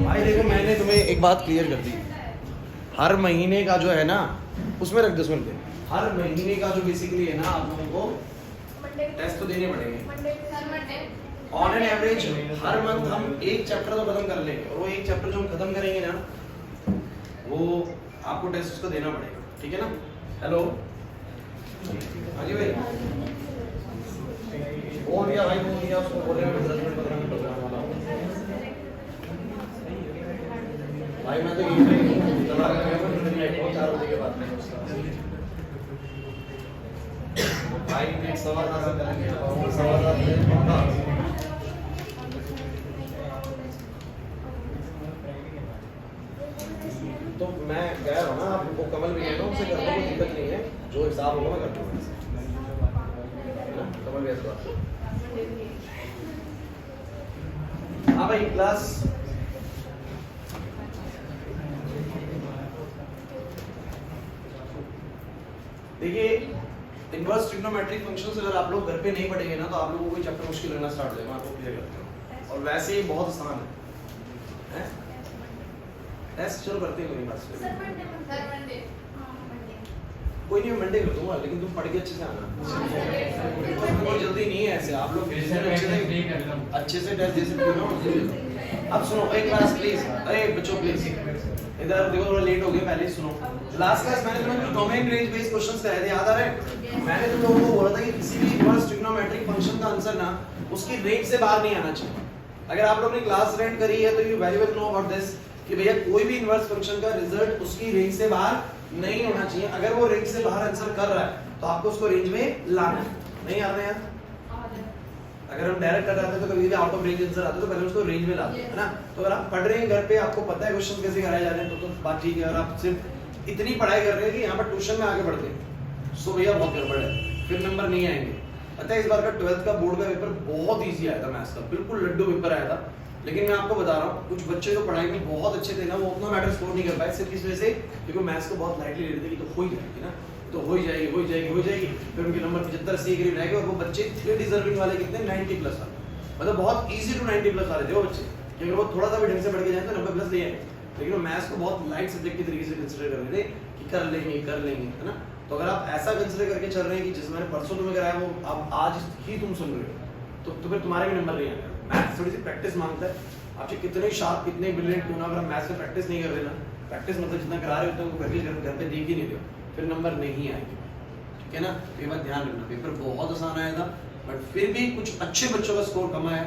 भाई देखो मैंने तुम्हें एक बात क्लियर कर दी, हर महीने का जो है ना उसमें रख दो, सुन ले, हर महीने का जो बेसिकली है ना आप लोगों को टेस्ट तो देने पड़ेंगे। On an average her month हम एक चैप्टर तो खत्म कर लेंगे, और वो एक चैप्टर जो हम खत्म करेंगे ना वो आपको टेस्ट उसका देना पड़ेगा, ठीक है ना। हेलो हाँ जी भाई, फोन किया भाई, फोन किया उसको, बोल रहे हैं 10 मिनट 15 मिनट प्रोग्राम वाला भाई। मैं तो ये दबा के गया था 4 बजे के बाद भाई नेक्स्ट सवाल हासिल करेंगे, सवाल तो मैं कह रहा हूँ ना आपको, कमल भी कहना उससे कर दो, कोई दिक्कत नहीं है, जो हिसाब होगा मैं कर दूँगा। कमल भी ऐसा हाँ भाई क्लास देखिए, इनवर्स ट्रिग्नोमेट्रिक फंक्शंस अगर आप लोग घर पे नहीं पढ़ेंगे ना तो आप लोगों को चैप्टर मुश्किल लगना स्टार्ट हो जाएगा, मैं आपको क्लियर करता हूँ। और वैसे ही बहुत आसान है, टेस्ट चलो करते हैं, कोई बात कोई नहीं, मैं मंडे कर दूंगा, लेकिन तुम पढ़ के अच्छे से आना, कोई जल्दी नहीं है ऐसे, आप लोग अच्छे से टेस्ट दे सकते हो। अब सुनो एक क्लास प्लीज, अरे बच्चों प्लीज इधर देखो, थोड़ा लेट हो गया, पहले सुनो। लास्ट क्लास मैंने तुम्हें डोमेन रेंज बेस्ड क्वेश्चंस कराए थे, याद आ रहे हैं? मैंने तुम लोगों को बोला था कि किसी भी इनवर्स ट्रिग्नोमेट्रिक फंक्शन का आंसर ना उसकी रेंज से बाहर नहीं आना चाहिए। अगर आप लोगों ने क्लास अटेंड करी है तो you very well know about this कि भैया कोई भी इनवर्स फंक्शन का रिजल्ट उसकी रेंज से बाहर नहीं होना चाहिए। अगर वो रेंज से बाहर आंसर कर रहा है तो आपको उसको रेंज में लाना है, नहीं आ रहे हैं? अगर हम डायरेक्ट कर रहे थे तो कभी भी आउट ऑफ रेंज आंसर आता तो पहले उसको रेंज में लाते हैं, है ना। तो अगर आप पढ़ रहे हैं घर पे, आपको पता है क्वेश्चन कैसे कराए जा रहे हैं तो बात ठीक है। और आप सिर्फ इतनी पढ़ाई कर रहे हैं कि यहाँ पर ट्यूशन में आगे बढ़ते हैं, सो भैया बहुत गड़बड़ है, फिर नंबर नहीं आएंगे। पता है इस बार का 12th का बोर्ड का पेपर बहुत ईजी आया था, मैथ्स का बिल्कुल लड्डू पेपर आया था। लेकिन मैं आपको बता रहा हूँ कुछ बच्चे जो पढ़ाई में बहुत अच्छे थे ना वो उतना मैटर स्कोर नहीं कर पाए, सिर्फ इस वजह से क्योंकि मैथ्स को बहुत लाइटली ले रहे थे कि तो हो ही जाएगी ना, तो हो ही जाएगी हो ही जाएगी हो ही जाएगी। फिर उनके नंबर 75 80 के करीब रह गए, और वो बच्चे थे डिजर्विंग वाले कितने 90 प्लस वाले, मतलब बहुत इजी टू 90 प्लस वाले थे वो बच्चे, कि अगर वो थोड़ा सा भी ढंग से पढ़ के जाए तो 90 प्लस ले आए। लेकिन वो मैथ्स को बहुत लाइट सब्जेक्ट की तरीके से कंसीडर कर रहे थे कि कर लेंगे, है ना। तो अगर आप ऐसा कंसीडर करके चल रहे हैं कि जिस मैंने परसों तुम्हें कराया वो आप आज ही तुम सुन रहे हो तो फिर तुम्हारे भी नंबर नहीं आएगा। मैथ्स थोड़ी सी प्रैक्टिस मांगता है, आप कितने शार्प कितने ब्रिलियंट क्यों ना, अगर मैथ्स में प्रैक्टिस नहीं कर रहे ना, प्रैक्टिस मतलब जितना करा रहे हो उतना घर पे देख ही नहीं दो, फिर नंबर नहीं आएंगे, ठीक है ना। ये बात ध्यान रखना, पेपर बहुत आसान आया था बट फिर भी कुछ अच्छे बच्चों का स्कोर कम आया,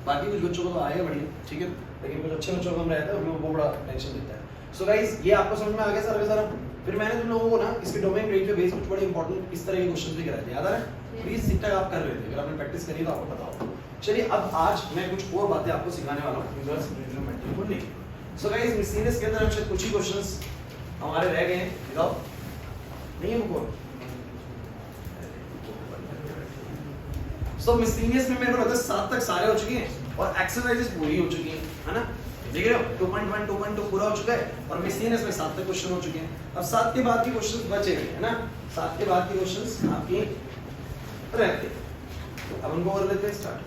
बाकी कुछ बच्चों को तो आया बढ़िया, ठीक है, लेकिन कुछ अच्छे बच्चों को कम रहता है वो बड़ा टेंशन देता है। सो गाइस ये आपको समझ में आ गया सारा। फिर मैंने तुम लोगों को ना इसके डोमेन रेंज पे बेस कुछ बड़े इंपॉर्टेंट इस तरह के क्वेश्चंस भी कराए थे, याद आ रहा है? प्लीज इतना आप कर रहे थे, अगर आपने प्रैक्टिस करी तो आपको पता होगा। चलिए अब आज मैं कुछ और बातें आपको सिखाने वाला हूं इनवर्स ट्रिग्नोमेट्री को लेकर। सो गाइस मिसलिनियस के अंदर हमसे कुछ ही क्वेश्चंस हमारे रह गए हैं, दिखाओ नहीं है वो। सो मिसलिनियस में मेरे को लगता है 7 तक सारे हो चुके हैं और एक्सरसाइजेस पूरी हो चुकी हैं, है ना। देख रहे हो 2.1 2.2 पूरा हो चुका है और मिसलिनियस में 7 तक क्वेश्चन हो चुके हैं। अब 7 के बाद के क्वेश्चंस बचे हैं, है ना। 7 के बाद के क्वेश्चंस आपके रहते हैं, अब उनको कर लेते हैं स्टार्ट।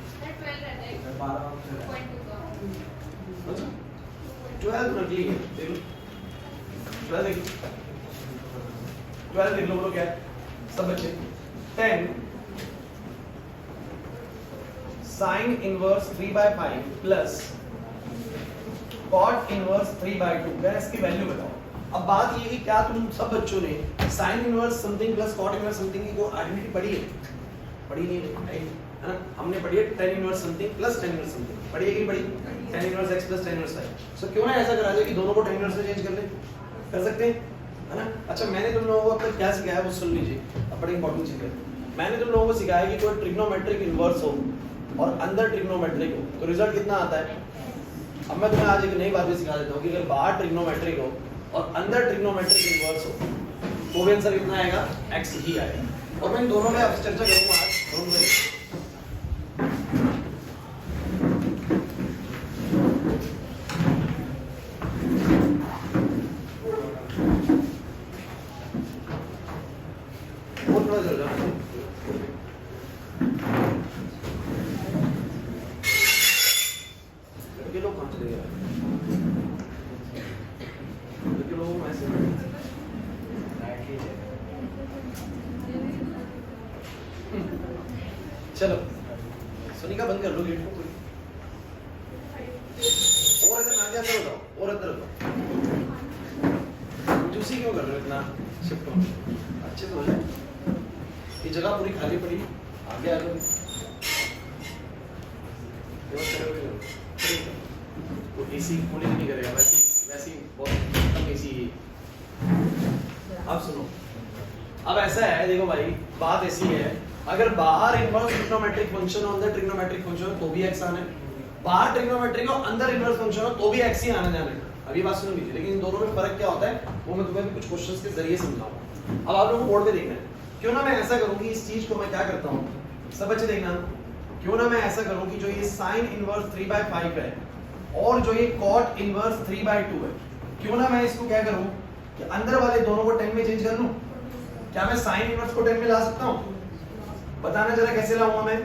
12 नकली है, देख लो 12 देख लो, 12 देख लो, बोलो क्या है सब बच्चे। 10 sin inverse 3/5 plus cot inverse 3/2, क्या इसकी वैल्यू बताओ। अब बात ये है कि क्या तुम सब बच्चों ने sin inverse something plus cot inverse something की कोई आइडेंटिटी पढ़ी है? पढ़ी नहीं है ना, हमने पढ़ी है tan inverse something plus tan inverse something, पढ़ी है कि पढ़ी tan inverse x plus tan inverse y। सो क्यों ना ऐसा करा जाए कि दोनों को tan इनवर्स से चेंज कर ले, कर सकते हैं, है ना। अच्छा मैंने तुम लोगों को अब तक क्या सिखाया है वो सुन लीजिए, अब बड़ी इंपॉर्टेंट चीज है। मैंने तुम लोगों को सिखाया कि कोई ट्रिग्नोमेट्रिक इनवर्स हो और अंदर ट्रिग्नोमेट्रिक हो तो रिजल्ट कितना आता है। अब मैं तुम्हें आज एक नई बात भी सिखा देता हूँ कि अगर बाहर ट्रिग्नोमेट्रिक हो और अंदर ट्रिग्नोमेट्रिक इनवर्स हो तो भी आंसर कितना आएगा, x ही आएगा। और मैं इन दोनों में अब चर्चा करूंगा आज दोनों में। ये लोग कहाँ चले गए? चलो सोनिका बंद कर लो गेट को। और इधर ना क्या करो, और इधर जूसी क्यों कर रहे हो इतना? शिफ्ट हो अच्छे से हो जाए। ये जगह पूरी खाली पड़ी, आगे आ जाओ। वो एसी कूलिंग नहीं करेगा, वैसे ही बहुत कम एसी। अब सुनो, अब ऐसा है, देखो भाई बात ऐसी है, अगर बाहर इनवर्स ट्रिग्नोमेट्रिक फंक्शन हो, अंदर ट्रिग्नोमेट्रिक फंक्शन हो तो भी x आना है, बाहर ट्रिग्नोमेट्रिक हो अंदर इनवर्स फंक्शन हो तो भी x ही आना जाना है। अभी बात सुनो लीजिए, लेकिन इन दोनों में फर्क क्या होता है वो मैं तुम्हें कुछ क्वेश्चंस के जरिए समझाऊंगा। अब आप लोगों को बोर्ड पे देखना है, क्यों ना मैं ऐसा करूं कि इस चीज को मैं क्या करता हूं, सब बच्चे देखना, क्यों ना मैं ऐसा करूं कि जो ये sin इनवर्स 3/5 है और जो ये cot इनवर्स 3/2 है, क्यों ना मैं इसको क्या करूं कि अंदर वाले दोनों को 10 में चेंज कर लूं। क्या मैं sin इनवर्स को 10 में ला सकता हूं? बताना जरा कैसे लाऊंगा मैं?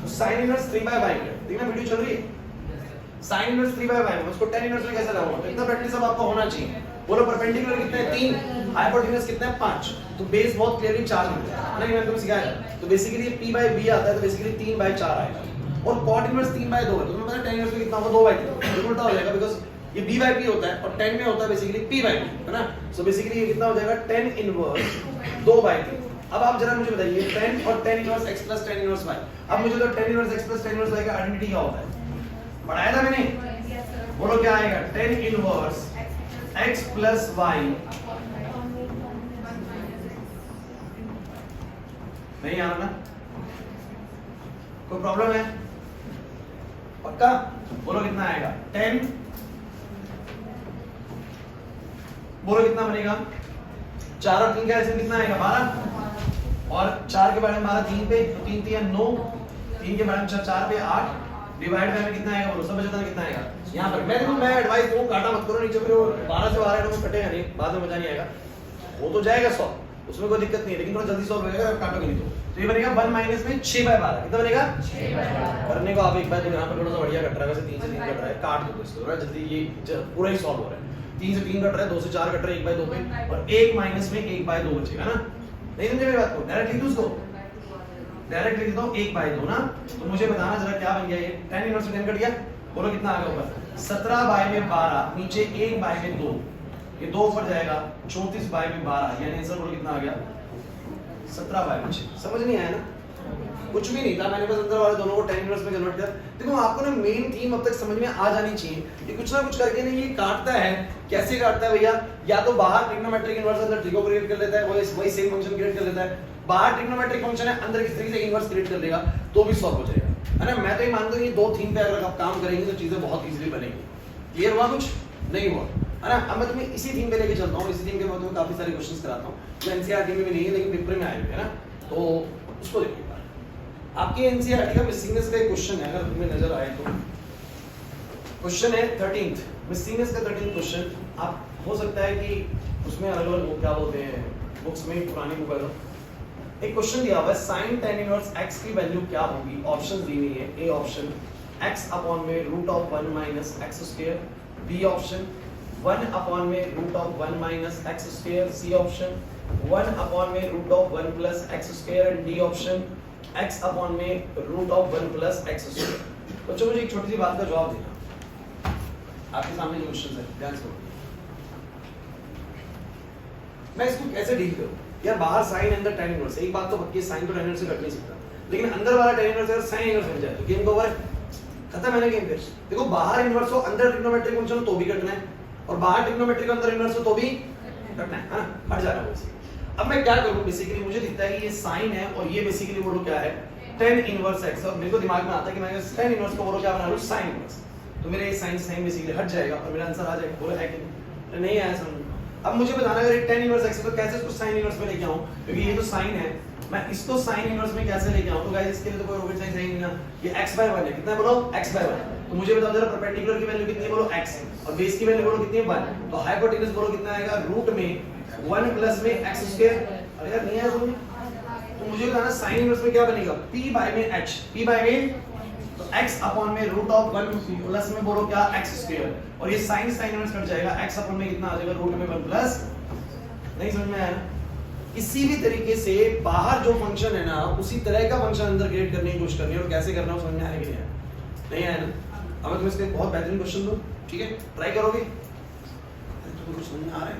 तो sin इनवर्स 3/5 है, देखना वीडियो चल रही है, sin इनवर्स 3/5 मैं उसको 10 इनवर्स में कैसे लाऊंगा? तो इतना प्रैक्टिस अब आपको होना चाहिए। बोलो परपेंडिकुलर कितने हैं? 3, हाइपोटेन्यूज कितने हैं? 5। तो बेस बहुत क्लियरली 4 मिलता है, नहीं मैंने तुमको सिखाया। तो बेसिकली ये p/b आता है, तो बेसिकली 3/4 आएगा। और cot इनवर्स 3/2 है, तो तुम्हें पता है tan इनवर्स में कितना होगा? 2/3, बिल्कुल उल्टा हो जाएगा, बिकॉज़ ये b/p होता है और tan में होता है बेसिकली p/b, है ना? सो बेसिकली ये कितना हो जाएगा? tan inverse 2/3। अब आप जरा मुझे बताइए tan और tan inverse x plus tan inverse y। अब मुझे तो tan inverse x plus tan inverse y का आइडेंटिटी क्या होता है? पढ़ाया था मैंने, बोलो क्या आएगा? tan inverse x plus y। नहीं आ रहा ना? कोई प्रॉब्लम है? पक्का? बोलो कितना आएगा? 10, बोलो कितना बनेगा? 4 और 3 का ऐसे कितना आएगा? 12। और 4 के बारे में 12 3 पे, तो 3 3 9, 3 के बारे में 4 पे 8, डिवाइड बाय में कितना आएगा? बोलो सब बच्चों का कितना आएगा? यहाँ पर मैं एडवाइस दूं, काटा मत करो नीचे, फिर 12 से 12 तो कटेगा नहीं, बाद में मजा नहीं आएगा। वो तो जाएगा 100, उसमें कोई दिक्कत नहीं है, लेकिन थोड़ा जल्दी सॉल्व हो जाएगा, काटोगे नहीं तो ये बनेगा 1 माइनस में 6/12 कितना बनेगा? 6/12। करने को आप एक बार तो यहाँ पर थोड़ा सा बढ़िया कट रहा है, वैसे 3 से 3 कट रहा है, काट दो इसको थोड़ा जल्दी, ये पूरा ही सॉल्व हो रहा है। 3 से 3 कट रहा है, 2 से 4 कट रहा है 1/2 पे, और 1 माइनस में 1/2 बचेगा ना? नहीं समझे मेरी बात को? डायरेक्ट लिख दो उसको, डायरेक्ट लिख दो 1/2 ना। तो मुझे बताना जरा क्या बन गया ये? tan इनवर्स में 10 कट गया, बोलो कितना आ गया ऊपर? 17/12, नीचे 1/2, ये 2 ऊपर जाएगा, 34/12, यानी आंसर बोलो कितना आ गया? 17/6। समझ नहीं आया ना? कुछ भी नहीं था, मैंने बस अंदर वाले दोनों को tan इनवर्स में कन्वर्ट कर। देखो आपको ना मेन थीम अब तक समझ में आ जानी चाहिए कि कुछ ना कुछ करके नहीं ये काटता है। कैसे काटता है भैया? या तो बाहर ट्रिग्नोमेट्रिक इनवर्स अंदर ट्रिगो क्रिएट कर लेता है, वही सेम फंक्शन क्रिएट कर लेता है, बाहर ट्रिग्नोमेट्रिक फंक्शन है अंदर किस तरीके से इनवर्स क्रिएट कर लेगा तो भी सॉल्व हो जाएगा, है ना? मैं तो ये मानता हूं ये दो थीम पे अगर आप काम करेंगे तो चीजें बहुत इजीली बनेंगी। क्लियर हुआ? कुछ नहीं हुआ, है ना? अब मैं तुम्हें इसी थीम पे लेके चलता हूं, इसी थीम के मैं तुम्हें काफी सारे क्वेश्चंस कराता हूं जो एनसीईआरटी में भी नहीं है लेकिन पेपर में आए हुए हैं ना, तो उसको देखिए। आपके एनसीईआरटी का मिसिंगनेस का एक क्वेश्चन है, अगर तुम्हें नजर आए तो क्वेश्चन है 13th मिसिंगनेस का 13th क्वेश्चन। आप हो सकता है कि उसमें अलग अलग क्या बोलते हैं बुक्स में, पुरानी बुक है, एक क्वेश्चन दिया हुआ है sin tan इनवर्स x की वैल्यू क्या होगी। ऑप्शंस दी हुई है, ए ऑप्शन x अपॉन में root of 1 minus x square, B option 1 upon में root of 1 minus x square, C option 1 upon में root of 1 plus x square, and D option x upon में root of 1 plus x square. बच्चों मुझे एक छोटी सी बात का जवाब देना, आपके सामने जो क्वेश्चन है ध्यान से, मैं इसको कैसे डील करूं यार? बाहर sin अंदर tan इनवर्स, एक बात तो पक्की, sin तो tan इनवर्स से कट नहीं सकता, लेकिन अंदर वाला tan इनवर्स अगर sin इनवर्स बन जाए तो गेम ओवर, खत्म है ना गेम। फिर देखो बाहर इनवर्स हो अंदर ट्रिग्नोमेट्रिक फंक्शन हो तो भी कटना है, और बाहर ट्रिग्नोमेट्रिक अंदर इनवर्स हो तो भी कटना है ना, हट जाना है। अब मैं क्या करूं? बेसिकली मुझे दिखता है कि ये sin है और ये बेसिकली बोलो क्या है? tan इनवर्स x, और मेरे को दिमाग में आता है कि मैं tan इनवर्स को बोलो क्या बना लूं? sin इनवर्स, तो मेरे ये sin बेसिकली हट जाएगा और मेरा आंसर आ जाएगा। बोलो है कि नहीं आया समझ? अब मुझे बताना अगर ये tan इनवर्स x है तो कैसे इसको sin इनवर्स में लेके आऊं, क्योंकि ये तो sin है, मैं इसको sin इनवर्स में कैसे लेके आऊं? तो गाइस इसके लिए तो कोई रॉकेट साइंस है नहीं ना, ये x/1 है, कितना है बोलो? x/1। तो मुझे बताओ जरा परपेंडिकुलर की वैल्यू कितनी है? बोलो x, और बेस की वैल्यू बोलो कितनी है? 1। तो हाइपोटेन्यूज बोलो कितना आएगा? रूट में 1 प्लस में x स्क्वायर। अरे यार नहीं आया समझ? तो मुझे बताना sin इनवर्स में क्या बनेगा? p/h, p/, तो x अपॉन में रूट ऑफ 1 प्लस में बोलो क्या x स्क्वायर, और ये साइन साइन इनवर्स कट जाएगा, x अपॉन में कितना आ जाएगा रूट में 1 प्लस। नहीं समझ में आया ना? किसी भी तरीके से बाहर जो फंक्शन है ना उसी तरह का फंक्शन अंदर क्रिएट करने की कोशिश करनी है, और कैसे करना है समझ में आया कि नहीं आया ना? अब मैं तुम्हें इसका एक बहुत बेहतरीन क्वेश्चन दूं, ठीक है, ट्राई करोगे? तुमको कुछ समझ में आ रहा है?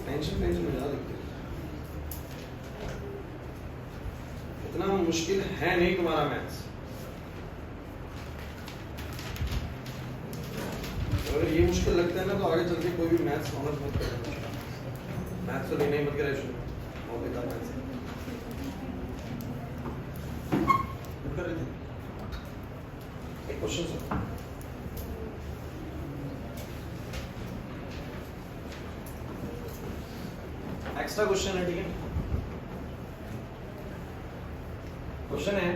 टेंशन में ज्यादा दिखते हो, इतना मुश्किल है नहीं तुम्हारा मैथ्स। अगर ये मुश्किल लगता है ना तो आगे चल के कोई भी मैथ्स ऑनर्स मत करना, मैथ्स तो लेना ही मत ग्रेजुएशन, बहुत बेकार मैथ्स है। कर रहे थे एक क्वेश्चन सर, एक्स्ट्रा क्वेश्चन है, ठीक है? क्वेश्चन है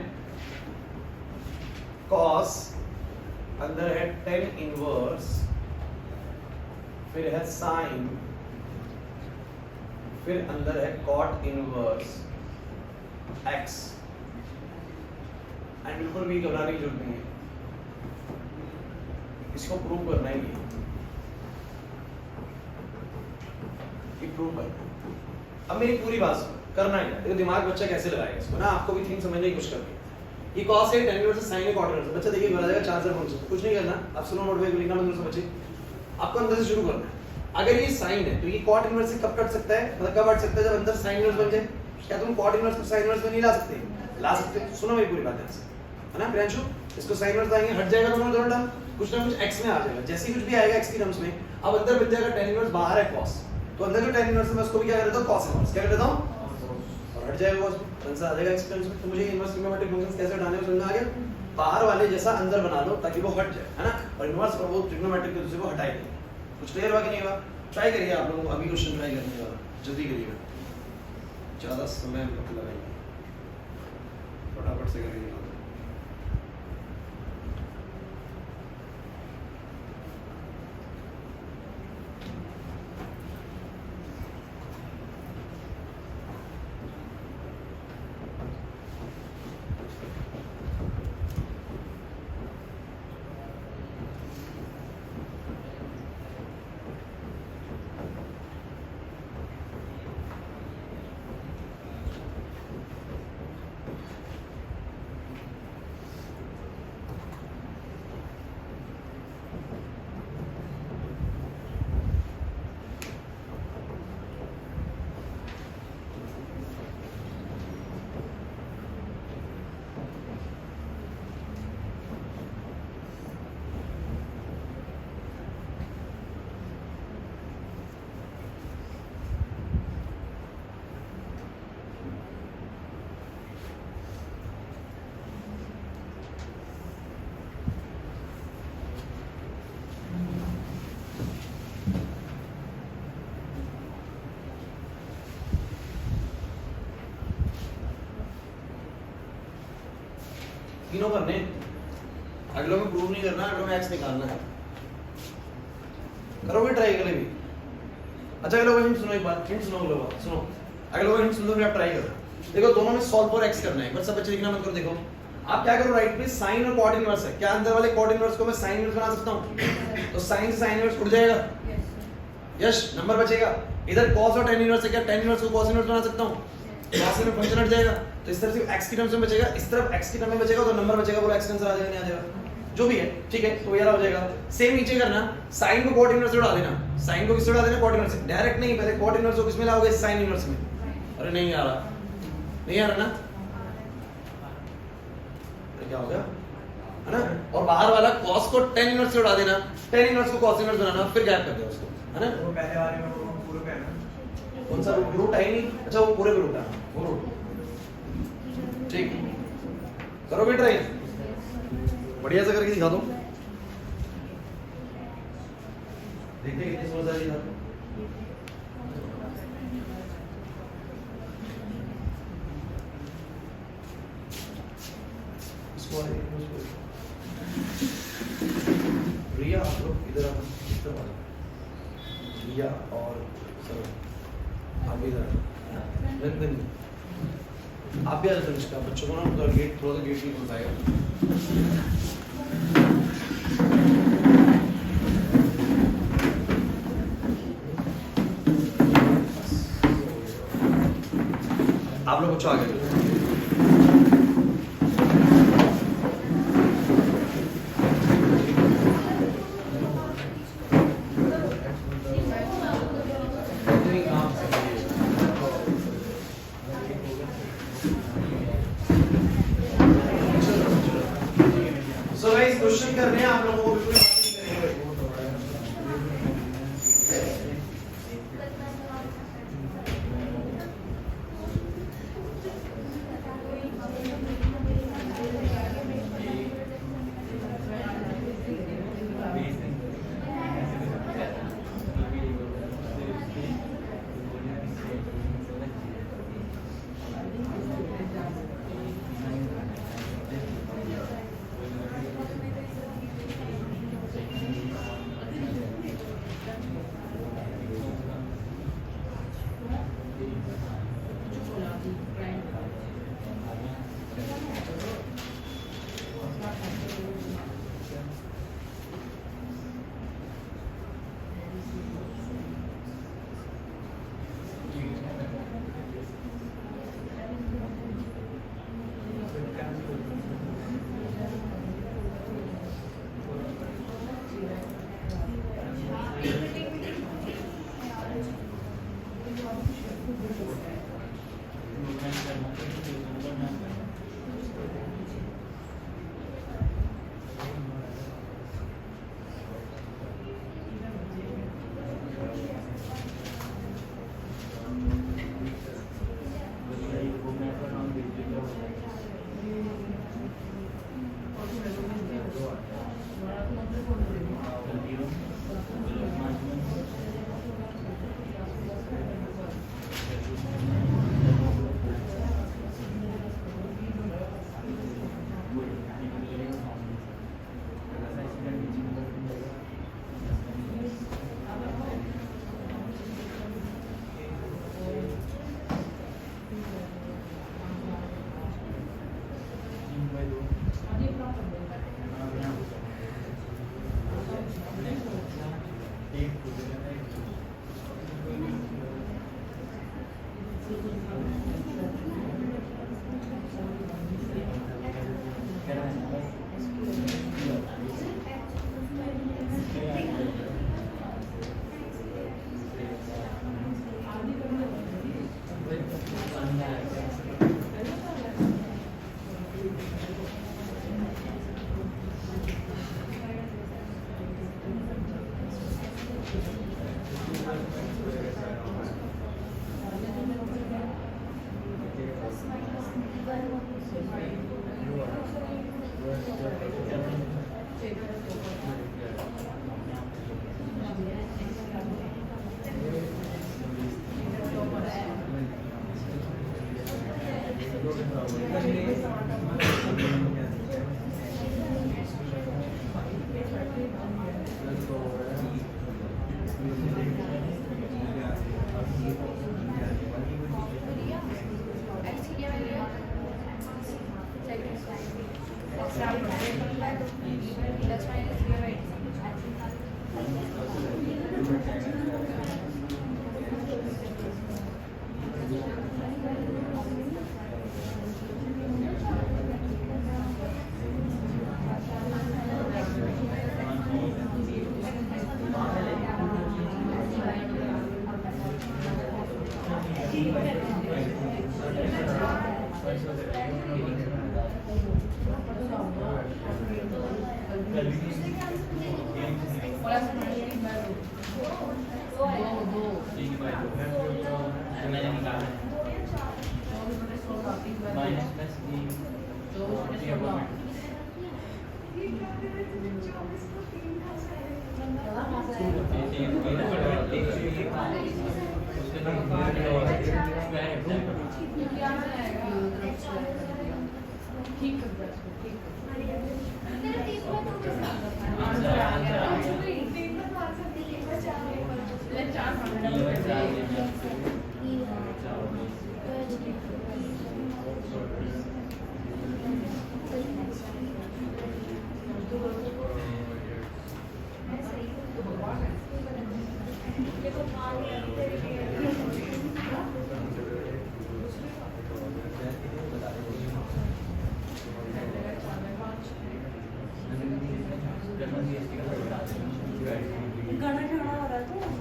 cos अंदर है tan इनवर्स, फिर है sin, फिर अंदर है cot इनवर्स x, एंड बिल्कुल भी घबराने की जरूरत नहीं है, इसको प्रूव करना है, ये प्रूव करना है। अब मेरी पूरी बात करना है, देखो दिमाग बच्चा कैसे लगाएगा इसको ना, आपको भी थिंक समझने की कोशिश करनी है। ये cos है tan इनवर्स sin है cot इनवर्स, बच्चा देखिए बना जाएगा 4 फंक्शन, कुछ नहीं करना, आप सुनो नोट में लिखना मतलब समझिए, आपको अंदर से शुरू करना है। अगर ये sin है तो ये cot इनवर्स से कब कट सकता है, मतलब कब हट सकता है, जब अंदर sin इनवर्स बन जाए। क्या तुम cot इनवर्स को sin इनवर्स में नहीं ला सकते? ला सकते। सुनो मेरी पूरी बात ध्यान से, है ना प्रियांशु? इसको sin इनवर्स लाएंगे, हट जाएगा दोनों टर्म, कुछ ना कुछ x में आ जाएगा, जैसे ही कुछ भी आएगा x की टर्म्स में, अब अंदर बन जाएगा tan इनवर्स, बाहर है cos, तो अंदर जो tan इनवर्स है मैं उसको भी क्या कर देता हूं cos इनवर्स, क्या कर देता हूं, और हट जाएगा cos, आंसर आ जाएगा x टर्म्स में। तो मुझे इनवर्स ट्रिग्नोमेट्रिक फंक्शंस कैसे हटाने हैं समझ में आ गया? बाहर वाले जैसा अंदर बना लो ताकि वो हट जाए, है ना? और इनवर्स और वो ट्रिग्नोमेट्रिक के दूसरे को हटाए नहीं। कुछ क्लियर हुआ कि नहीं हुआ? ट्राई करिए आप लोग, अभी क्वेश्चन ट्राई करने वाला, जल्दी करिएगा, ज़्यादा समय मत लगाइए, फटाफट से करिए। तीनों करने, अगलों में प्रूव नहीं करना, अगलों में एक्स निकालना है। करोगे ट्राई अगले भी? अच्छा अगले हिंट सुनो, एक बात हिंट सुनो, अगले बात सुनो, अगले हिंट सुन लो फिर आप ट्राई करो। देखो दोनों में सॉल्व फॉर एक्स करना है, बस सब बच्चे लिखना मत करो। देखो आप क्या करो, राइट पे साइन और कॉट इनवर्स है, क्या अंदर वाले कॉट इनवर्स को मैं साइन इनवर्स बना सकता हूं? तो साइन से साइन इनवर्स उड़ जाएगा, यस नंबर बचेगा। इधर cos और tan इनवर्स है, क्या tan इनवर्स को cos इनवर्स बना सकता हूं? cos में फंक्शन हट जाएगा, तो इस तरफ सिर्फ x की टर्म्स में बचेगा, इस तरफ x की टर्म में बचेगा, तो नंबर बचेगा, बोलो x का आंसर आ जाएगा नहीं आ जाएगा, जो भी है ठीक है। तो ये हो जाएगा। सेम नीचे करना, sin को cot इनवर्स से उड़ा देना, sin को किससे उड़ा देना? cot इनवर्स से। डायरेक्ट नहीं, पहले cot इनवर्स को किस में लाओगे? sin इनवर्स में। अरे नहीं आ रहा, नहीं आ रहा ना, क्या हो गया, है ना? और बाहर वाला cos को tan इनवर्स से उड़ा देना, tan इनवर्स को cos इनवर्स बनाना, फिर गैप कर दिया उसको, है ना? वो पहले वाले में वो पूरे पे है ना, कौन सा रूट है ही नहीं? अच्छा वो पूरे पे रूट है, वो रूट ठीक। करोगे ट्राई, बढ़िया से करके दिखा दो, देखते कितनी समझदारी है। रिया आप लोग इधर आओ, इस तरफ आओ, रिया और सर आप इधर, नंदन आप भी आ जाते हैं बच्चों को ना थोड़ा सा गेट नहीं खुल पाएगा। आप लोग बच्चों आगे सो गाइस क्वेश्चन कर रहे हैं आप लोगों को बिल्कुल बात नहीं करेंगे। गाना गाना हो रहा है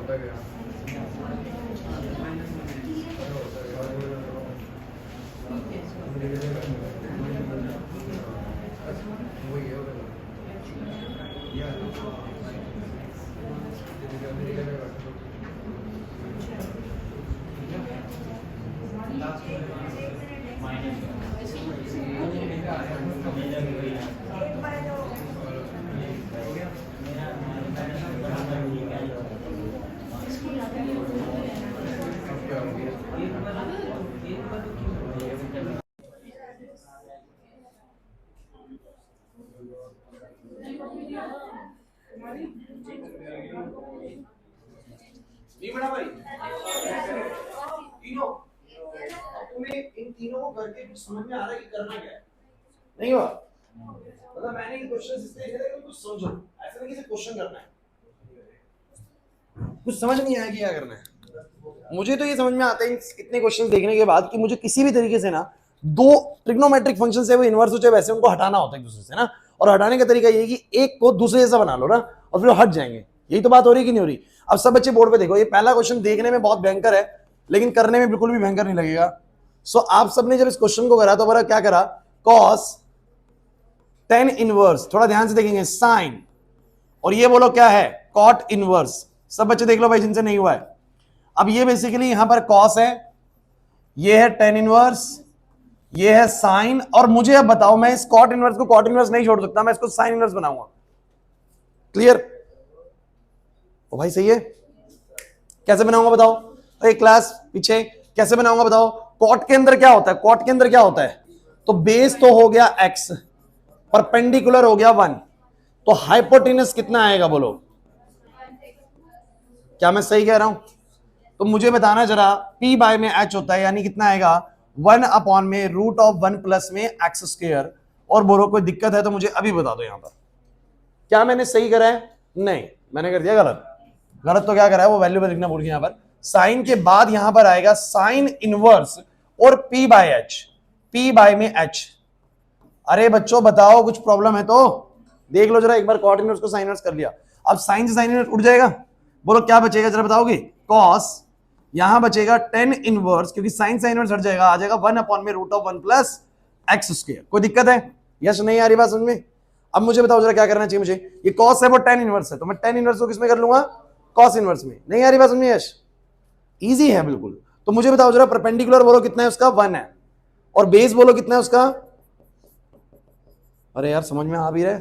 होता गया नहीं बड़ा भाई तीनों तुम्हें इन तीनों को करके कुछ समझ में आ रहा है कि करना क्या है नहीं हुआ मतलब मैंने ये क्वेश्चन इसलिए किया कि कुछ समझो ऐसा नहीं कि क्वेश्चन करना है कुछ समझ नहीं आया कि क्या करना है मुझे तो ये समझ में आता है इतने क्वेश्चन देखने के बाद कि मुझे किसी भी तरीके से ना दो ट्रिग्नोमेट्रिक फंक्शन है वो इनवर्स हो चाहे वैसे उनको हटाना होता है एक दूसरे से ना और हटाने का तरीका ये है कि एक को दूसरे जैसा बना लो ना और फिर हट जाएंगे यही तो बात हो रही कि नहीं हो रही अब सब बच्चे बोर्ड पे देखो ये पहला क्वेश्चन देखने में बहुत भयंकर है लेकिन करने में बिल्कुल भी भयंकर नहीं लगेगा सो आप सबने जब इस क्वेश्चन को करा तो बड़ा क्या करा cos tan इनवर्स थोड़ा ध्यान से देखेंगे sin और ये बोलो क्या है cot इनवर्स सब बच्चे देख लो भाई जिनसे नहीं हुआ है अब ये बेसिकली यहां पर cos है ये है tan इनवर्स ये है sin और मुझे अब बताओ मैं इस cot इनवर्स को cot इनवर्स नहीं छोड़ सकता मैं इसको sin इनवर्स बनाऊंगा क्लियर ओ भाई सही है कैसे बनाऊंगा बताओ एक क्लास पीछे कैसे बनाऊंगा बताओ कॉट के अंदर क्या होता है कॉट के अंदर क्या होता है तो बेस तो हो गया x परपेंडिकुलर हो गया 1 तो हाइपोटेनस कितना आएगा बोलो क्या मैं सही कह रहा हूं तो मुझे बताना जरा p बाय में h होता है यानी कितना आएगा 1 अपॉन में रूट ऑफ 1 प्लस में x स्क्वायर और बोलो कोई दिक्कत है तो मुझे अभी बता दो यहां पर क्या मैंने सही करा है नहीं मैंने कर दिया गलत गलत तो क्या करा है वो वैल्यू पे लिखना भूल गया यहां पर साइन के बाद यहां पर आएगा साइन इनवर्स और p by h p by में h अरे बच्चों बताओ कुछ प्रॉब्लम है तो देख लो जरा एक बार कॉट इनवर्स को साइन इनवर्स कर लिया अब साइन से साइन इनवर्स उठ जाएगा बोलो क्या बचेगा जरा बताओगे cos यहां बचेगा tan इनवर्स क्योंकि साइन साइन इनवर्स हट जाएगा आ जाएगा 1 अपॉन में root of 1 plus x square कोई दिक्कत है यस नहीं आ रही बात समझ में अब मुझे बताओ जरा क्या करना चाहिए मुझे ये cos है वो tan इनवर्स है तो मैं tan इनवर्स को किसमें कर लूंगा cos इनवर्स में नहीं आ रही बात समझ में यश इजी है बिल्कुल तो मुझे बताओ जरा परपेंडिकुलर बोलो कितना है उसका 1 है और बेस बोलो कितना है उसका अरे यार समझ में आ भी रहा है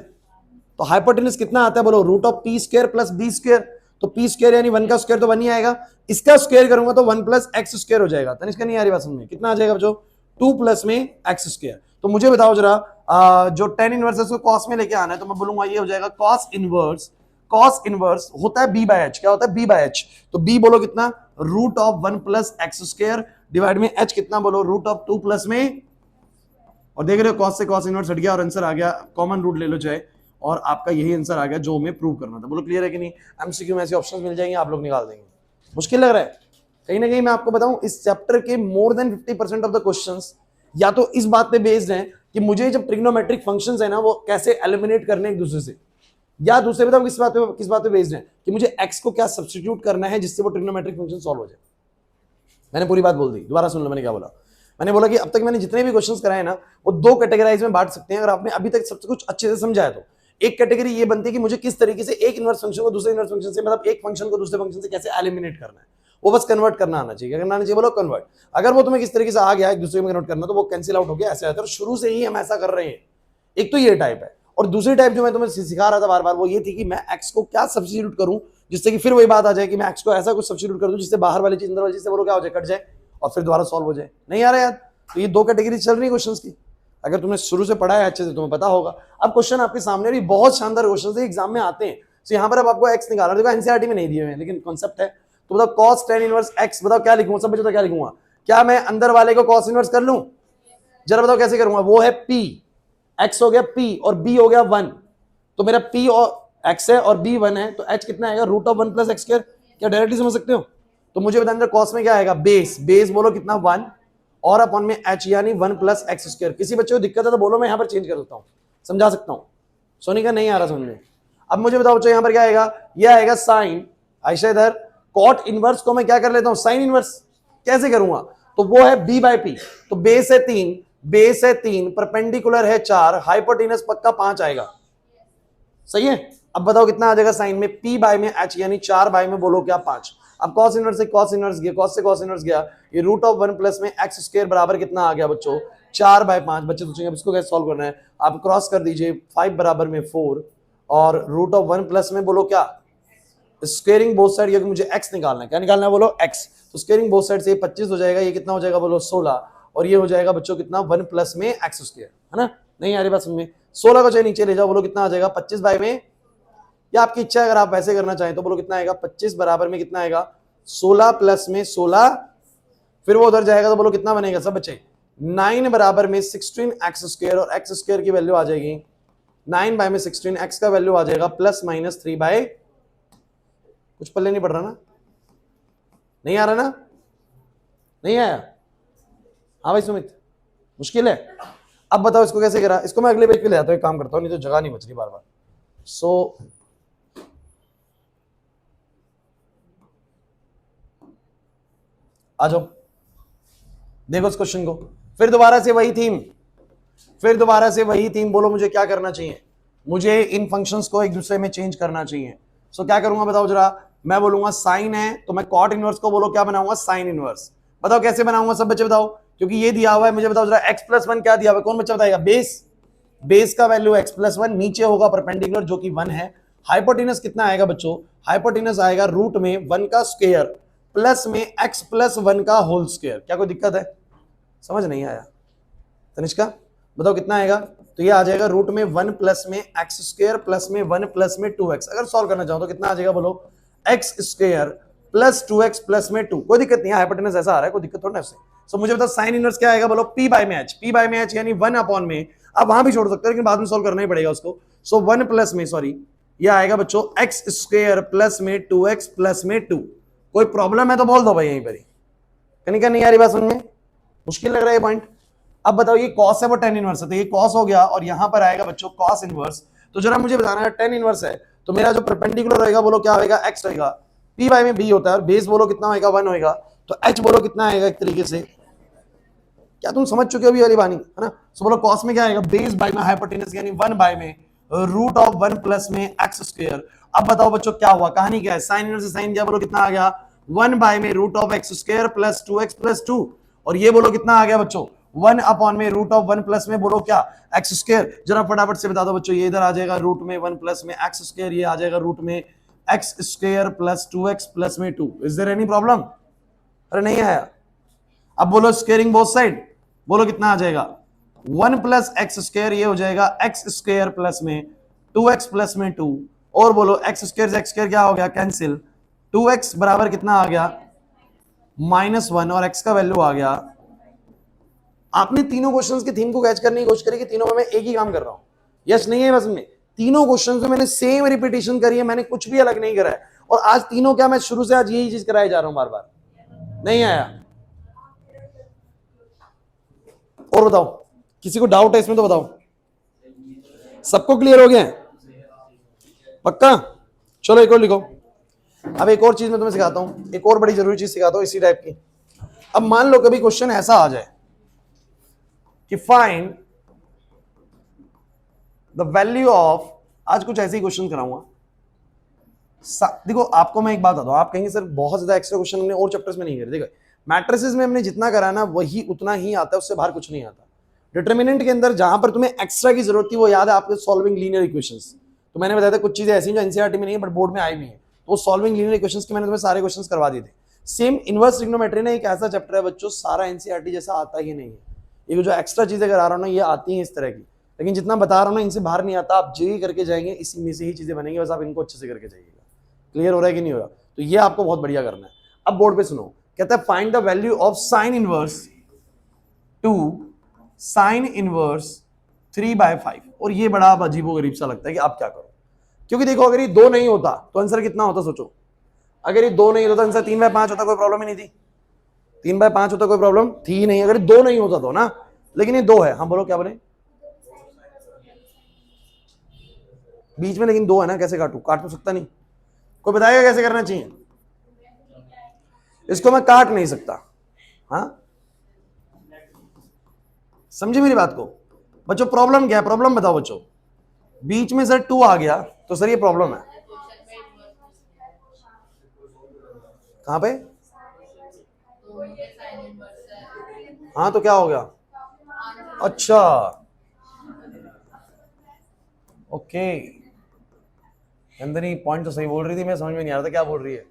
तो हाइपोटेनस कितना आता है बोलो root of p square plus b square तो p स्क्वायर यानी 1 का स्क्वायर तो 1 ही आएगा इसका स्क्वायर करूंगा तो 1 प्लस x स्क्वायर हो जाएगा तो इसका नहीं आ रही बात समझ में कितना आ जाएगा बच्चों 2 प्लस में x स्क्वायर तो मुझे बताओ जरा जो tan इनवर्स है उसको cos में लेके आना है तो मैं बोलूंगा ये हो जाएगा cos इनवर्स होता है b बाय h क्या होता है b बाय h तो b बोलो कितना root of 1 plus x square divide में h कितना बोलो रूट ऑफ 2 प्लस में और देख रहे हो cos से cos इनवर्स हट गया और आंसर आ गया कॉमन रूट ले लो चाहे और आपका यही आंसर आ गया जो हमें प्रूव करना था बोलो क्लियर है कि नहीं एमसीक्यू में ऐसे ऑप्शंस मिल जाएंगे आप लोग निकाल देंगे मुश्किल लग रहा है कहीं ना कहीं मैं आपको बताऊं इस चैप्टर के more than 50% of the questions या तो इस बात पे बेस्ड हैं कि मुझे जब ट्रिग्नोमेट्रिक फंक्शंस है ना वो कैसे एलिमिनेट करने एक दूसरे से या दूसरे बताओ किस बात पे बेस्ड है कि मुझे x को क्या सब्स्टिट्यूट करना है जिससे वो ट्रिग्नोमेट्रिक फंक्शन सॉल्व हो जाए मैंने पूरी बात बोल दी दोबारा सुन लो मैंने क्या बोला मैंने बोला कि अब तक मैंने जितने भी क्वेश्चंस कराए ना वो दो कैटेगराइज में बांट सकते हैं अगर आपने अभी तक सब कुछ अच्छे से समझा है तो। एक कैटेगरी ये बनती है कि मुझे किस तरीके से एक इनवर्स फंक्शन को दूसरे इनवर्स फंक्शन से, मतलब एक फंक्शन को दूसरे फंक्शन से कैसे एलिमिनेट करना है, वो बस कन्वर्ट करना आना चाहिए। करना आना चाहिए बोलो कन्वर्ट। अगर वो तुम्हें किस तरीके से आ गया एक दूसरे में कन्वर्ट करना तो वो कैंसिल आउट हो गया, ऐसे आता है। शुरू से ही हम ऐसा कर रहे हैं। एक तो ये टाइप है, और दूसरी टाइप जो मैं तुम्हें सिखा रहा था बार बार वो ये थी कि मैं एक्स को क्या सब्स्टिट्यूट करूं जिससे कि फिर वही बात आ जाए कि मैं एक्स को ऐसा कुछ सब्स्टिट्यूट कर दूं जिससे बाहर वाली चीज अंदर वाली चीज से बोलो क्या हो जाए, कट जाए और फिर दोबारा सॉल्व हो जाए। नहीं आ रहा यार? तो ये दो कैटेगरी चल रही है क्वेश्चंस की। अगर तुमने शुरू से पढ़ा है अच्छे से तुम्हें पता होगा। अब क्वेश्चन आपके सामने भी बहुत शानदार क्वेश्चन एग्जाम में आते हैं। तो यहाँ पर अब आपको एक्स निकालना, देखो एनसीईआरटी में नहीं दिए हुए हैं लेकिन कॉन्सेप्ट है। तो बताओ cos tan इनवर्स x, बताओ क्या लिखूंगा, सब बच्चों क्या लिखूंगा? क्या मैं अंदर वाले को cos इनवर्स कर लूं? जरा बताओ कैसे करूंगा? वो है p, x हो गया p और b हो गया 1। तो मेरा p और x है और b 1 है, तो h कितना आएगा? Root of 1 plus x square. क्या डायरेक्टली समझ सकते हो? तो मुझे बताना cos में क्या आएगा? बेस, बेस बोलो कितना 1 और अपॉन में h यानी 1 प्लस एक्स स्क्वायर। किसी बच्चे को दिक्कत है तो बोलो, मैं यहाँ पर चेंज कर देता हूँ, समझा सकता हूँ। सोनी का नहीं आ रहा समझ में? अब मुझे बताओ बच्चों यहाँ पर क्या आएगा? यह आएगा साइन, आयशा इधर कॉट इनवर्स को मैं क्या कर लेता हूँ? Sine inverse. कैसे करूंगा? तो वो है b बाई पी। तो बेस है 3, बेस है 3, परपेंडिकुलर है 4, हाइपोटेनस पक्का 5 आएगा। सही है? अब बताओ कितना आ जाएगा साइन में? p बाय में h यानी 4 बाय में बोलो क्या 5। अब cos इनवर्स से cos इनवर्स गया, cos से cos इनवर्स गया, ये रूट ऑफ 1 प्लस में एक्स स्क्वायर बराबर कितना आ गया बच्चों? 4 बाय 5। बच्चे सोचेंगे अब इसको कैसे सॉल्व करना है? आप क्रॉस कर दीजिए, 5 बराबर में 4 और रूट ऑफ 1 प्लस में बोलो क्या? स्क्वेयरिंग बोथ साइड, ये मुझे x निकालना है। क्या निकालना है बोलो? x। तो स्क्वेयरिंग बोथ साइड से 25 हो जाएगा, ये कितना हो जाएगा बोलो? 16, और ये हो जाएगा बच्चों कितना? 1 प्लस में एक्स स्क्वायर, है ना? नहीं आ रही बात समझ में? 16 को चाहे नीचे ले जाओ, बोलो कितना आ जाएगा? 25 बाय में, या आपकी इच्छा है अगर आप वैसे करना चाहें तो बोलो कितना आएगा? 25 बराबर में कितना आएगा? 16 प्लस में 16, फिर वो उधर जाएगा तो बोलो कितना बनेगा सब बच्चे? 9 बराबर में 16 एक्स स्क्वायर, और एक्स स्क्वायर की वैल्यू आ जाएगी 9 बाय में 16, एक्स का वैल्यू आ जाएगा प्लस माइनस 3 बाय, कुछ पल्ले नहीं पड़ रहा ना? नहीं आ रहा ना? नहीं आया? हाँ भाई सुमित, मुश्किल है? अब बताओ इसको कैसे करा? इसको मैं अगले पेज पे ले आता हूँ, एक काम करता हूँ, नहीं तो जगह नहीं बच रही बार बार। सो आ जाओ, देखो इस क्वेश्चन को, फिर दोबारा से वही थीम, फिर दोबारा से वही थीम। बोलो मुझे क्या करना चाहिए? मुझे इन फंक्शंस को एक दूसरे में चेंज करना चाहिए। सो क्या करूंगा बताओ जरा? मैं बोलूंगा साइन है तो मैं कॉट इनवर्स को बोलो क्या बनाऊंगा? Sine inverse. बताओ कैसे बनाऊंगा सब बच्चे बताओ, क्योंकि ये दिया हुआ है मुझे। बताओ जरा x प्लस 1 क्या दिया हुआ है? कौन बच्चा बताएगा? बेस, बेस का वैल्यू x प्लस 1, नीचे होगा परपेंडिकुलर जो कि 1 है। हाइपोटेनस कितना आएगा बच्चों? हाइपोटेनस आएगा रूट में 1 का स्क्वायर प्लस में x प्लस 1 का होल स्क्वायर। क्या कोई दिक्कत है? समझ नहीं आया? तनिष्का बताओ कितना आएगा? तो ये आ जाएगा रूट में 1 प्लस में एक्स स्क्वायर प्लस में 1 प्लस में 2x। अगर सॉल्व करना चाहो तो कितना आ जाएगा बोलो? X square plus 2x plus में 2। कोई दिक्कत नहीं है, हाइपोटेनस ऐसा आ रहा है, कोई दिक्कत थोड़ा ना इससे। सो मुझे बताओ साइन इनवर्स क्या आएगा बोलो? p बाय में h, p बाय में h यानी 1 अपॉन में, आप वहां भी छोड़ सकते हो लेकिन बाद में सॉल्व करना ही पड़ेगा उसको। सो 1 प्लस में, सॉरी, ये आएगा बच्चों एक्स स्क्वायर प्लस में 2x प्लस में 2। कोई प्रॉब्लम है तो बोल दो भाई यहीं पर ही। कनिका नहीं आ रही बात समझ में? मुश्किल लग रहा है पॉइंट? अब बताओ ये cos है वो tan इनवर्स है, तो ये cos हो गया और यहां पर आएगा बच्चों cos इनवर्स। तो जरा मुझे बताना है tan इनवर्स है तो मेरा जो परपेंडिकुलर होएगा बोलो क्या होएगा? x होएगा, p बाय में b होता है, और बेस बोलो कितना होएगा? 1 होएगा, तो h बोलो कितना आएगा? एक तरीके से क्या तुम समझ चुके हो अभी वाली बानी, है ना? सो बोलो cos में क्या आएगा? बेस बाय में हाइपोटेनस यानी 1 बाय में रूट ऑफ 1 प्लस में एक्स स्क्वायर। अब बताओ बच्चों क्या हुआ? कहानी क्या है? साइन इनवर्स से साइन क्या बोलो कितना आ गया? 1 बाय में root of x square plus 2x plus 2, और ये बोलो कितना आ गया बच्चों? 1 अपॉन में रूट ऑफ 1 प्लस में बोलो क्या? X square. जरा फटाफट से बता दो बच्चों, ये इधर आ जाएगा रूट में 1 प्लस में एक्स स्क्वायर, ये आ जाएगा रूट में x square plus 2x plus में 2। Is there any problem? अरे नहीं आया? अब बोलो स्क्वायरिंग बोथ साइड, बोलो कितना आ जाएगा? 1 प्लस एक्स स्क्वायर, ये हो जाएगा एक्स स्क्वायर प्लस में 2x प्लस में 2, और बोलो एक्स स्क्वायर से एक्स स्क्वायर क्या हो गया? कैंसिल। 2x बराबर कितना आ गया? -1, और x का वैल्यू आ गया। आपने तीनों क्वेश्चंस की थीम को कैच करने की कोशिश करी कि तीनों में मैं एक ही काम कर रहा हूं। यस नहीं है? बस में तीनों क्वेश्चंस में मैंने सेम रिपीटेशन करी है, मैंने कुछ भी अलग नहीं करा है। और आज तीनों क्या मैं शुरू से आज यही चीज कराए जा रहा हूं बार बार। नहीं आया? और बताओ किसी को डाउट है इसमें तो बताओ। सबको क्लियर हो गया है? पक्का? चलो एक और लिखो। अब एक और चीज मैं तुम्हें सिखाता हूं, एक और बड़ी जरूरी चीज सिखाता हूं इसी टाइप की। अब मान लो कभी क्वेश्चन ऐसा आ जाए कि फाइंड द वैल्यू ऑफ, आज कुछ ऐसे ही क्वेश्चन कराऊंगा। देखो आपको मैं एक बात बताऊं, आप कहेंगे सर बहुत ज्यादा एक्स्ट्रा क्वेश्चन हमने और चैप्टर्स में नहीं करे। देखो मैट्रिसेस में हमने जितना करा ना वही उतना ही आता है, उससे बाहर कुछ नहीं आता। डिटर्मिनेंट के अंदर जहां पर तुम्हें एक्स्ट्रा की जरूरत थी वो याद है आपके, सॉल्विंग लीनियर इक्वेशंस। तो मैंने बताया था कुछ चीजें ऐसी जो एनसीईआरटी में नहीं है बट बोर्ड में आई हुई है, तो सॉल्विंग लीनियर इक्वेशंस के मैंने तुम्हें सारे क्वेश्चंस करवा दिए थे। सेम इनवर्स ट्रिग्नोमेट्री ने एक ऐसा चैप्टर है बच्चों, सारा एनसीईआरटी जैसा आता ही नहीं है। ये जो एक्स्ट्रा चीजें करा रहा हूं ना ये आती हैं इस तरह की, लेकिन जितना बता रहा हूं ना इनसे बाहर नहीं आता। आप जो ही करके जाएंगे इसी में से ही चीजें बनेंगी, बस आप इनको अच्छे से करके जाइएगा। क्लियर हो रहा है कि नहीं हो रहा? तो ये आपको बहुत बढ़िया करना है। अब बोर्ड पे सुनो, कहता है find the value of sine inverse 2 sine inverse 3/5। और ये बड़ा अजीबोगरीब सा लगता है कि आप क्या करो, क्योंकि देखो अगर ये 2 नहीं होता तो आंसर कितना होता सोचो। अगर ये 2 नहीं होता आंसर 3/5 होता, कोई प्रॉब्लम ही नहीं थी। 3/5 होता कोई प्रॉब्लम थी नहीं, अगर 2 नहीं होता तो ना। लेकिन ये 2 है। हम बोलो क्या बोले बीच में, लेकिन 2 है ना, कैसे काटू? काट तो सकता नहीं। कोई बताएगा कैसे करना चाहिए? इसको मैं काट नहीं सकता। हाँ समझे मेरी बात को बच्चों? प्रॉब्लम क्या है? प्रॉब्लम बताओ बच्चों। बीच में सर 2 आ गया तो सर ये प्रॉब्लम है। कहां पे? हाँ तो क्या हो गया? अच्छा ओके, नंदनी पॉइंट तो सही बोल रही थी, मैं समझ में नहीं आ रहा था क्या बोल रही है।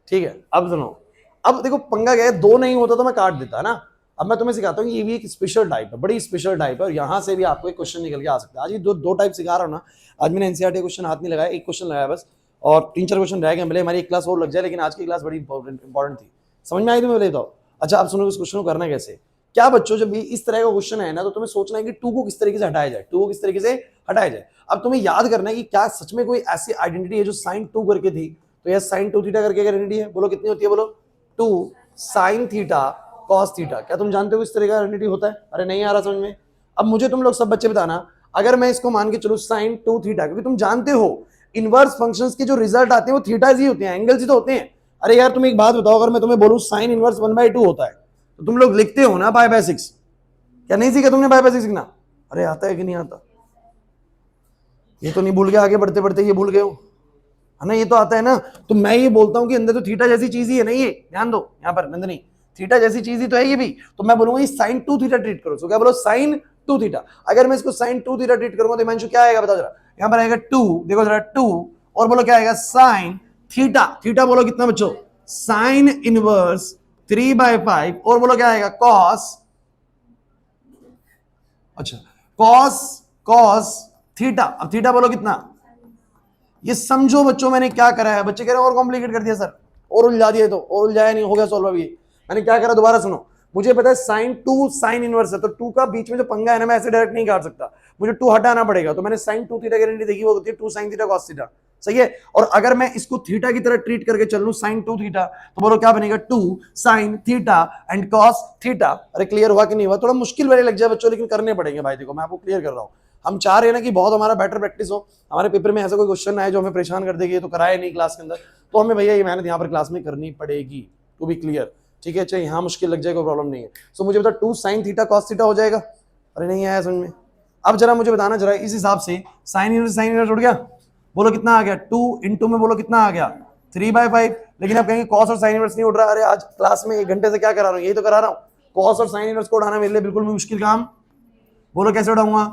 ठीक है अब सुनो, अब देखो पंगा क्या है, 2 नहीं होता तो मैं काट देता है ना। अब मैं तुम्हें सिखाता हूँ, ये भी एक स्पेशल टाइप है, बड़ी स्पेशल टाइप है, और यहाँ से भी आपको एक क्वेश्चन निकल के आ सकता है। आज ये दो टाइप सिखा रहा हूँ ना। आज मैंने एनसीईआरटी क्वेश्चन हाथ नहीं लगाया, एक क्वेश्चन लगाया बस, और 3-4 क्वेश्चन रह गए। भले हमारी एक क्लास और लग जाए, लेकिन आज की क्लास बड़ी इंपॉर्टेंट थी। समझ में आई तुम्हें? बताओ। अच्छा आप सुनो इस क्वेश्चन को करना कैसे। क्या बच्चों जब भी इस तरह का क्वेश्चन है ना तो तुम्हें सोचना है कि 2 को किस तरीके से हटाया जाए, 2 को किस तरीके से हटाया जाए। अब तुम्हें याद करना है कि क्या सच में कोई ऐसी आइडेंटिटी है जो sin 2 करके थी। तो यह sin 2 थीटा करके आइडेंटिटी है। बोलो कितनी होती है? बोलो 2 sin थीटा cos थीटा। क्या तुम जानते हो इस तरह का आइडेंटिटी होता है? अरे नहीं आ रहा समझ में? अब मुझे तुम लोग सब बच्चे बताना, अगर मैं इसको मान के चलूं sin 2 थीटा, क्योंकि तुम जानते हो इनवर्स फंक्शंस के जो रिजल्ट आते हैं वो थीटाज ही होते हैं, एंगल्स ही तो होते हैं। अरे यार तुम एक बात बताओ, अगर मैं तुम्हें बोलूं sin इनवर्स 1/2 होता है तो तुम लोग लिखते हो ना π/6। क्या नहीं सीखा तुमने π/6 लिखना? अरे आता है कि नहीं आता? ये तो नहीं भूल गए, आगे बढ़ते बढ़ते ये भूल गए हो है ना? ये तो आता है ना। तो मैं ये बोलता हूं कि अंदर तो थीटा जैसी चीज ही है ना, ये ध्यान दो यहाँ पर नंदनी, थीटा जैसी चीज ही तो है ये भी। तो मैं बोलूंगा ये sin 2 थीटा ट्रीट करो। तो क्या बोलो? sin 2 theta. अगर मैं इसको sin 2 थीटा ट्रीट करूंगा तो हिमांशु क्या आएगा बताओ जरा? यहाँ पर आएगा 2, देखो जरा 2, और बोलो क्या आएगा? sin theta. थीटा बोलो कितना बच्चों? sin इनवर्स 3/5, और बोलो क्या आएगा? cos, अच्छा cos थीटा। अब थीटा बोलो कितना? ये समझो बच्चों मैंने क्या करा है। बच्चे कह रहे हैं और कॉम्प्लिकेट कर दिया सर, और उलझा दिया, तो और उलझाया नहीं, हो गया सॉल्व। अभी मैंने क्या करा दोबारा सुनो। मुझे पता है sin 2 sin इनवर्स है, तो 2 का बीच में जो पंगा है ना मैं ऐसे डायरेक्ट नहीं काट सकता, मुझे 2 हटाना पड़ेगा। तो मैंने sin 2 थीटा की आइडेंटिटी देखी, वो होती है 2 sin थीटा cos थीटा। सही है। और अगर मैं इसको थीटा की तरह ट्रीट करके चल लूं sin 2 थीटा, तो बोलो क्या बनेगा? 2 sin theta and cos theta. अरे क्लियर हुआ कि नहीं हुआ? थोड़ा मुश्किल वाले लग जाए बच्चों, लेकिन करने पड़ेंगे भाई। देखो मैं आपको क्लियर कर रहा हूं, हम चाह रहे हैं ना कि बहुत हमारा बेटर प्रैक्टिस हो, हमारे पेपर में ऐसा कोई क्वेश्चन आए जो हमें परेशान कर देगी, तो कराए नहीं क्लास के अंदर, तो हमें भैया ये मेहनत यहाँ पर क्लास में करनी पड़ेगी। टू बी क्लियर, ठीक है? चाहे यहाँ मुश्किल लग जाए कोई प्रॉब्लम नहीं है। सो मुझे बता 2 sin थीटा cos थीटा हो जाएगा? अरे नहीं आया समझ में? अब जरा मुझे बताना जरा इस हिसाब से, sin इनवर्स उड़ गया, बोलो कितना आ गया? 2 इंटू में बोलो कितना आ गया? 3/5। लेकिन आप कहेंगे cos और sin इनवर्स नहीं उड़ रहा। अरे आज क्लास में 1 घंटे से क्या करा रहा हूँ? यही तो करा रहा हूँ। cos और sin इनवर्स को उड़ाना मेरे लिए बिल्कुल मुश्किल काम। बोलो कैसे उड़ाऊंगा?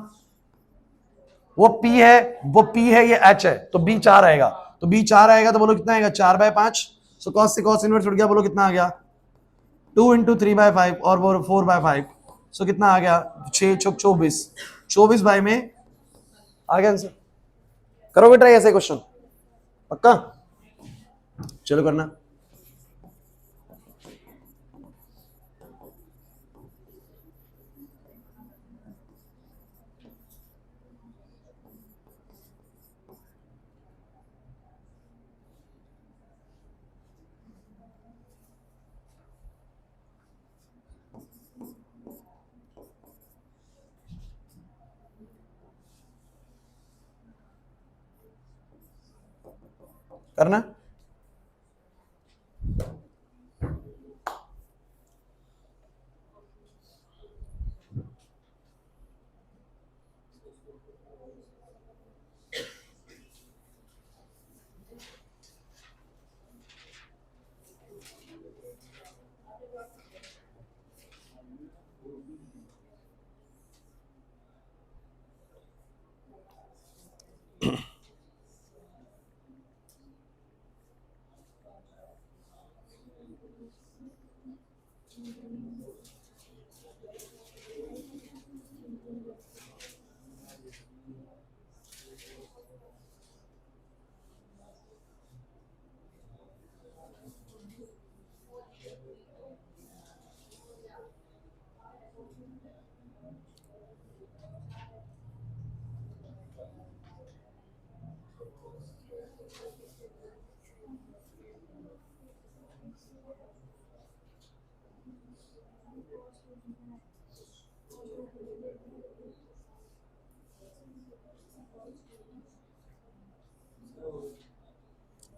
वो P है, ये H है, तो B 4 आएगा। तो B 4 आएगा तो बोलो कितना आएगा? 4/5। सो cos से cos इनवर्स उड़ गया, बोलो कितना आ गया? 2 इंटू 3/5 और वो 4/5। सो कितना आ गया? 6 × 24, 24 बाई में आ गया आंसर। करोगे ट्राई ऐसे क्वेश्चन? पक्का? चलो करना। करना।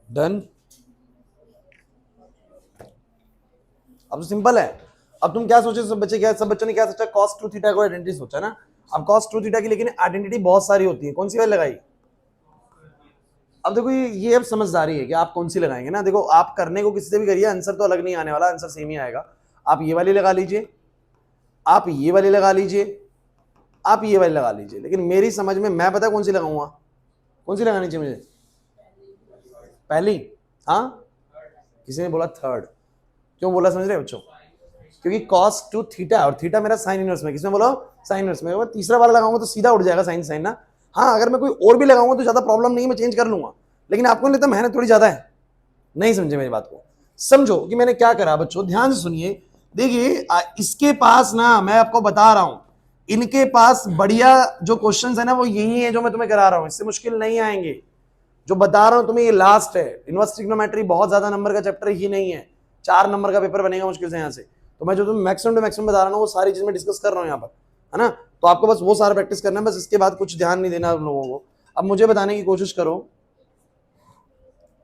डन। अब तो सिंपल है। अब तुम क्या सोचे सब बच्चे, क्या सब बच्चों ने क्या सोचा, cos 2 थीटा को आइडेंटिटी सोचा ना। अब cos 2 थीटा की लेकिन आइडेंटिटी बहुत सारी होती है, कौन सी वाली लगाई? अब देखो ये अब समझदारी है कि आप कौन सी लगाएंगे ना। देखो आप करने को किसी से भी करिए, आंसर तो अलग नहीं आने वाला, आंसर सेम ही आएगा। आप ये वाली लगा लीजिए, आप ये वाली लगा लीजिए, आप ये वाली लगा लीजिए, लेकिन मेरी समझ में मैं पता कौन सी लगाऊंगा, कौन सी लगानी चाहिए मुझे? पहली। हाँ, किसी ने बोला थर्ड, क्यों बोला समझ रहे बच्चों? क्योंकि cos 2 थीटा और थीटा मेरा साइन इनवर्स में, किसमें बोलो? साइन इनवर्स में। वो तीसरा वाला लगाऊंगा तो सीधा उड़ जाएगा साइन साइन ना। हाँ, अगर मैं कोई और भी लगाऊंगा तो ज्यादा प्रॉब्लम नहीं, मैं चेंज कर लूंगा, लेकिन आपको नहीं लगता मेहनत थोड़ी ज्यादा है? नहीं समझे मेरी बात को? समझो कि मैंने क्या करा बच्चों, ध्यान से सुनिए। देखिए इसके पास ना, मैं आपको बता रहा हूं, इनके पास बढ़िया जो क्वेश्चंस है ना वो यही है जो मैं तुम्हें करा रहा हूं, इससे मुश्किल नहीं आएंगे। जो बता रहा हूं तुम्हें ये लास्ट है। इनवर्स ट्रिग्नोमेट्री बहुत ज्यादा नंबर का चैप्टर ही नहीं है, 4 नंबर का पेपर बनेगा मुश्किल से यहाँ से। तो मैं जो तुम्हें मैक्सिमम टू मैक्सिमम बता रहा हूँ वो सारी चीज मैं डिस्कस कर रहा हूँ यहाँ पर, है ना। तो आपको बस वो सारा प्रैक्टिस करना है, बस इसके बाद कुछ ध्यान नहीं देना आप लोगों को। अब मुझे बताने की कोशिश करो।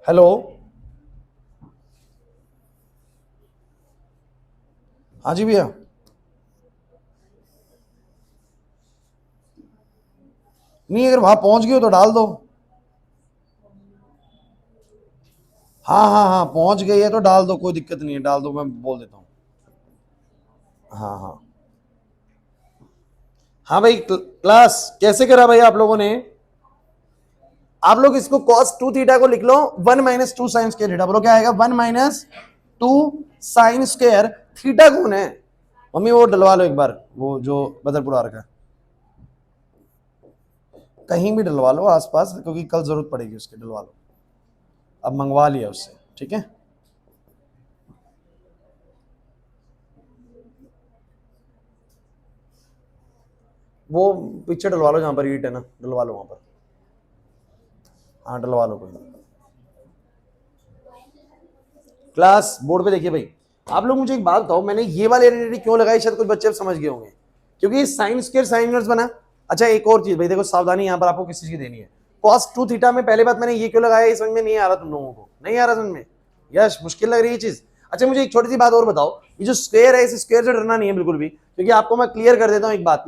हेलो, हाँ जी भैया। नहीं, अगर वहां पहुंच गए हो तो डाल दो। हाँ हाँ हाँ, पहुंच गई है तो डाल दो, कोई दिक्कत नहीं है, डाल दो, मैं बोल देता हूँ। हाँ हाँ हाँ भाई, क्लास कैसे करा भाई आप लोगों ने? आप लोग इसको cos 2 थीटा को लिख लो 1 माइनस 2 साइन स्क्वायर थीटा। बोलो क्या आएगा? 1 माइनस 2 साइन स्क्वायर थीटा कौन है? मम्मी वो डलवा लो एक बार, वो जो बदरपुर का कहीं भी डलवा लो आसपास, क्योंकि कल जरूरत पड़ेगी उसके, डलवा लो। अब मंगवा लिया उससे, ठीक है। वो पीछे डलवा लो जहां पर ईट है ना, डलवा लो वहां पर। हाँ डलवा लो कोई। क्लास बोर्ड पे देखिए भाई, आप लोग मुझे एक बात बताओ, मैंने ये वाली आइडेंटिटी क्यों लगाई, शायद कुछ बच्चे अब समझ गए होंगे, क्योंकि साइन स्क्वायर साइन इनवर्स बना। अच्छा एक और चीज भाई, देखो सावधानी यहाँ पर आपको किस चीज की देनी है। cos 2 थीटा में पहले बात मैंने ये क्यों लगाया, ये समझ में नहीं आ रहा तुम लोगों को? नहीं आ रहा समझ में? यस, मुश्किल लग रही है चीज। अच्छा मुझे एक छोटी सी बात और बताओ, ये जो स्क्वायर है इस स्क्वायर से डरना नहीं है बिल्कुल भी, क्योंकि आपको मैं क्लियर कर देता हूँ एक बात,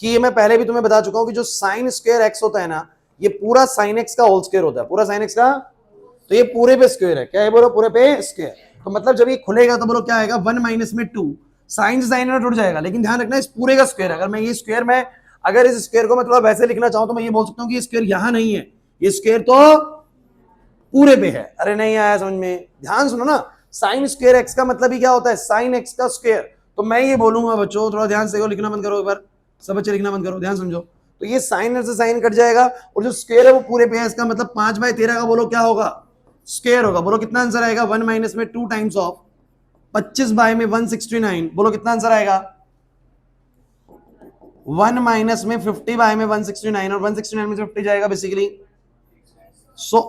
कि ये मैं पहले भी तुम्हें बता चुका हूँ कि जो साइन स्क्वायर एक्स होता है ना, ये पूरा साइन एक्स का होल स्क्वायर होता है, पूरा साइन एक्स का। तो ये पूरे पे स्क्वायर है, क्या है बोलो? पूरे पे स्क्वायर। तो मतलब जब ये खुलेगा तो बोलो क्या आएगा? 1 माइनस में 2 साइन से साइन जुड़ जाएगा, लेकिन ध्यान रखना इस पूरे का स्क्वायर। अगर मैं ये स्क्वायर में, अगर इस स्क्वायर को मैं थोड़ा वैसे लिखना चाहूं तो मैं ये बोल सकता हूँ कि ये स्क्वायर यहां नहीं है, ये स्क्वायर तो पूरे पे है। अरे नहीं आया समझ में? ध्यान सुनो ना, साइन स्क्वायर एक्स का मतलब ही क्या होता है? साइन एक्स का स्क्वायर। तो मैं ये बोलूंगा बच्चों, थोड़ा ध्यान से लिखना बंद करो एक बार, सब बच्चे लिखना बंद करो, ध्यान समझो। तो ये साइन से साइन कट जाएगा और जो स्क्वायर है वो पूरे पे है, इसका मतलब 5/13 का बोलो क्या होगा? स्क्वायर होगा। बोलो कितना आंसर आएगा? 1 माइनस में 2 टाइम्स ऑफ 25 बाय में 169। बोलो कितना आंसर आएगा? 1 माइनस में 50 बाय में 169, और 169 में 50 जाएगा बेसिकली सो,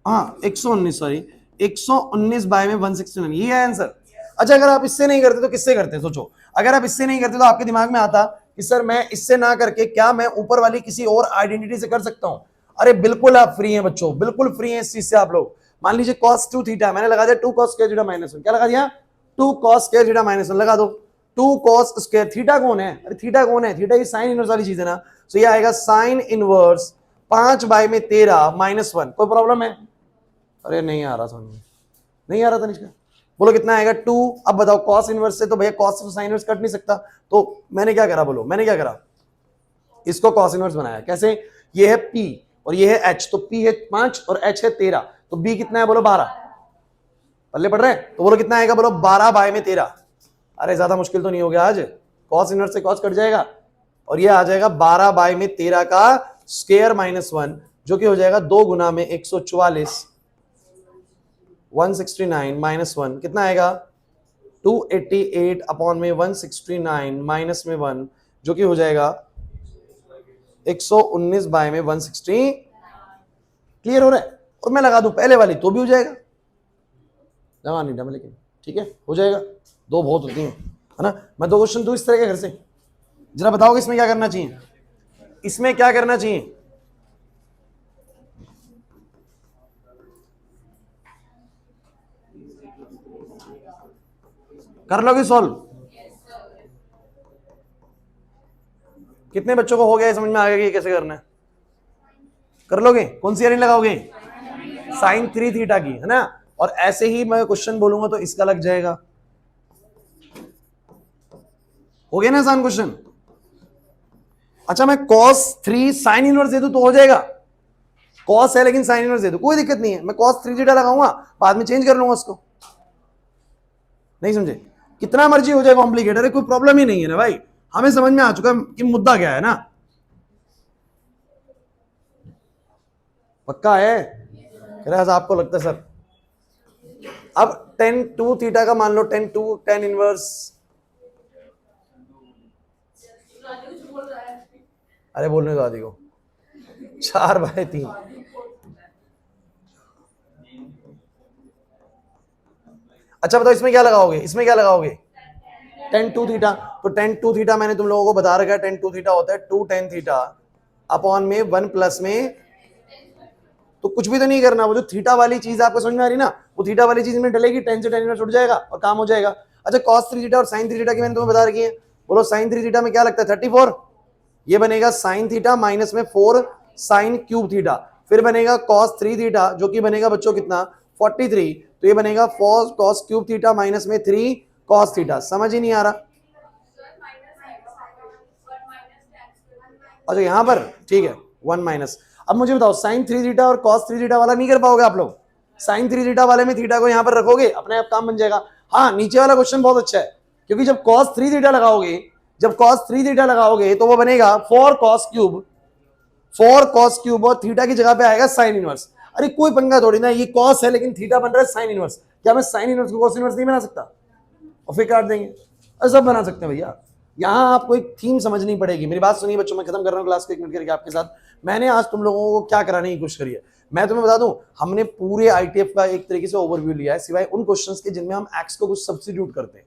हाँ 119, सॉरी 119 बाय में 169, ये है आंसर। अच्छा अगर आप इससे नहीं करते तो किससे करते? सोचो, अगर आप इससे नहीं करते तो आपके दिमाग में आता कि सर मैं इससे ना करके क्या मैं ऊपर वाली किसी और आइडेंटिटी से कर सकता हूं? अरे बिल्कुल आप फ्री हैं बच्चों, बिल्कुल फ्री हैं इस चीज से आप लोग। मान लीजिए cos 2 थीटा, मैंने लगा दिया 2 cos स्क्वायर थीटा माइनस 1, क्या लगा दिया? 2 cos स्क्वायर थीटा माइनस 1 लगा दो। 2 cos स्क्वायर थीटा कौन है? अरे थीटा कौन है? थीटा ये साइन इनवर्स वाली चीज है ना, तो ये आएगा साइन इनवर्स 5/13 -1। कोई प्रॉब्लम है? अरे नहीं आ रहा समझ में, नहीं आ रहा था निष्का। बोलो कितना आएगा? 2। अब बताओ cos इनवर्स से तो भैया cos से साइन इनवर्स कट नहीं सकता, तो मैंने क्या करा? बोलो मैंने क्या करा? इसको cos इनवर्स बनाया। कैसे? ये है P और ये है H, तो P है 5 और H है 13, तो B कितना है? बोलो 12। पल्ले पड़ रहे हैं? तो बोलो कितना आएगा? बोलो 12/13। अरे ज्यादा मुश्किल तो नहीं हो गया आज? cos इनवर्स से cos कट जाएगा और ये आ जाएगा 12/13 का स्क्वायर -1, जो कि हो जाएगा 2 गुना में 144, 169 -1 कितना आएगा? 288 अपॉन में 169 माइनस में 1, जो कि हो जाएगा 119 बाय में 160। क्लियर हो रहा है? और मैं लगा दूं पहले वाली तो भी हो जाएगा, जमा नहीं डम, लेकिन ठीक है हो जाएगा। 2 बहुत होती हैं। है ना। मैं 2 क्वेश्चन दूं इस तरह के घर से, जरा बताओगे इसमें क्या करना चाहिए, इसमें क्या करना चाहिए? कर लोगे सॉल्व? कितने बच्चों को हो गया समझ में आ गया कि कैसे करना है? कर लोगे? कौन सी एयरिंग लगाओगे? साइन 3 थीटा की, है ना। और ऐसे ही मैं क्वेश्चन बोलूंगा तो इसका लग जाएगा। हो गया ना आसान क्वेश्चन? अच्छा मैं cos 3 साइन इनवर्स दे दूं तो हो जाएगा? cos है लेकिन साइन इनवर्स दे दूं, कोई दिक्कत नहीं है, मैं cos 3 थीटा लगाऊंगा, बाद में चेंज कर लूंगा उसको। नहीं समझे? कितना मर्जी हो जाए कॉम्प्लिकेटेड है, कोई प्रॉब्लम ही नहीं है ना भाई, हमें समझ में आ चुका है कि मुद्दा क्या है ना। पक्का है? कह रहा है आपको लगता है सर। अब tan 2 थीटा का मान लो tan 2 tan इनवर्स, अरे बोलने दो आदि को, 4/3। अच्छा बताओ इसमें क्या लगाओगे, इसमें क्या लगाओगे? tan 2 theta. तो tan 2 थीटा मैंने तुम लोगों को बता रखा है, tan 2 थीटा होता है 2 tan थीटा अपॉन में 1 प्लस में, तो कुछ भी तो नहीं करना, वो जो थीटा वाली चीज आपको समझ में आ रही ना, वो थीटा वाली चीज में डलेगी, tan से tan इनवर्स उठ जाएगा और काम हो जाएगा। अच्छा cos 3 थीटा और sin 3 थीटा की मैंने तुम्हें बता रखी है, बोलो sin 3 थीटा में क्या लगता है? 34। ये बनेगा sin थीटा माइनस में 4 sin क्यूब थीटा, फिर बनेगा cos 3 थीटा जो कि बनेगा बच्चों कितना? 43। तो ये बनेगा 4 cos क्यूब थीटा माइनस में 3 cos थीटा। समझ ही नहीं आ रहा? अच्छा यहां पर ठीक है 1 माइनस। अब मुझे बताओ sin 3 थीटा और cos 3 थीटा वाला नहीं कर पाओगे आप लोग? sin 3 थीटा वाले में थीटा को यहां पर रखोगे, अपने आप काम बन जाएगा। हाँ नीचे वाला क्वेश्चन बहुत अच्छा है, क्योंकि जब cos 3 थीटा लगाओगे, जब cos 3 थीटा लगाओगे तो वो बनेगा 4 cos क्यूब, 4 cos क्यूब और थीटा की जगह पे आएगा sin इनवर्स। अरे कोई पंगा थोड़ी ना, ये cos है लेकिन थीटा बन रहा है sin इनवर्स, क्या मैं sin इनवर्स को cos इनवर्स नहीं बना सकता और फिर काट देंगे? अरे सब बना सकते हैं भैया। यहाँ आपको एक थीम समझनी पड़ेगी। मेरी बात सुनिए बच्चों, मैं खत्म कर रहा हूँ क्लास को 1 मिनट करके आपके साथ। मैंने आज तुम लोगों को क्या कराने की कोशिश करी है, मैं तुम्हें बता दूं, हमने पूरे आईटीएफ का एक तरीके से ओवरव्यू लिया है, सिवाय उन क्वेश्चंस के जिनमें हम एक्स को कुछ सब्स्टिट्यूट करते हैं।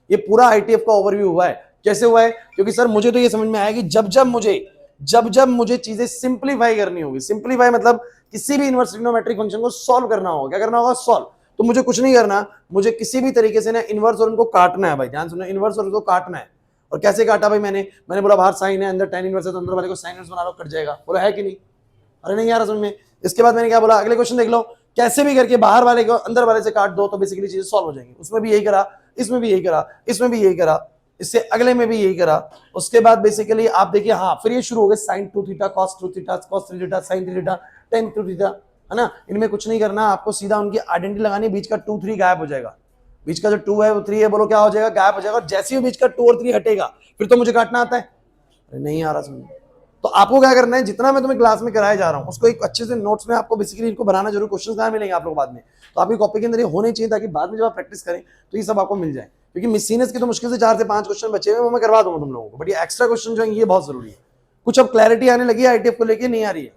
ये पूरा आईटीएफ का ओवरव्यू हुआ है। कैसे हुआ है? क्योंकि सर मुझे तो ये समझ में आया कि जब मुझे चीजें सिंप्लीफाई करनी होगी, सिंप्लीफाई मतलब किसी भी इनवर्स ट्रिग्नोमेट्रिक फंक्शन को सॉल्व करना होगा, क्या करना होगा? सॉल्व। तो मुझे कुछ नहीं करना, मुझे किसी भी तरीके से ना इनवर्स और उनको काटना है भाई, ध्यान सुनो, इनवर्स और उनको काटना है। और कैसे काटा भाई? मैंने बोला बाहर साइन है, अंदर tan इनवर्स है, तो अंदर वाले को साइन इनवर्स बना लो, कट जाएगा। बोला है कि नहीं? अरे नहीं यार समझ में। इसके बाद मैंने क्या बोला, अगले क्वेश्चन देख लो, कैसे भी करके बाहर वाले को अंदर वाले से काट दो तो बेसिकली चीजें सॉल्व हो जाएंगी। उसमें भी यही करा, इसमें भी यही करा, इसमें भी यही करा, इससे अगले में भी यही करा। उसके बाद बेसिकली आप देखिए, हाँ फिर ये शुरू हो गए sin 2 theta cos 2 theta cos 3 theta sin 3 theta tan 2 theta, है ना। इनमें कुछ नहीं करना, आपको सीधा उनकी आइडेंटिटी लगानी, बीच का 2 3 गायब हो जाएगा, बीच का जो 2 है वो 3 है, बोलो क्या हो जाएगा? गायब हो जाएगा। और जैसे ही बीच का 2 और 3 हटेगा फिर तो मुझे काटना आता है। अरे नहीं आ रहा समझ। तो आपको क्या करना है, जितना मैं तुम्हें क्लास में कराया जा रहा हूँ उसको एक अच्छे से नोट्स में आपको बेसिकली इनको बनाना जरूर, क्वेश्चंस कहाँ मिलेंगे आप लोग बाद में, तो आपकी कॉपी के अंदर ये होने चाहिए, ताकि बाद में जब आप प्रैक्टिस करें तो ये सब आपको मिल जाए। क्योंकि मिसीनेस के तो मुश्किल से 4 से 5 क्वेश्चन बचे हुए, वो मैं करवा दूंगा तुम लोगों को, बट ये एक्स्ट्रा क्वेश्चन जो है ये बहुत जरूरी है। कुछ अब क्लैरिटी आने लगी है आईटीएफ को लेके, नहीं आ रही है?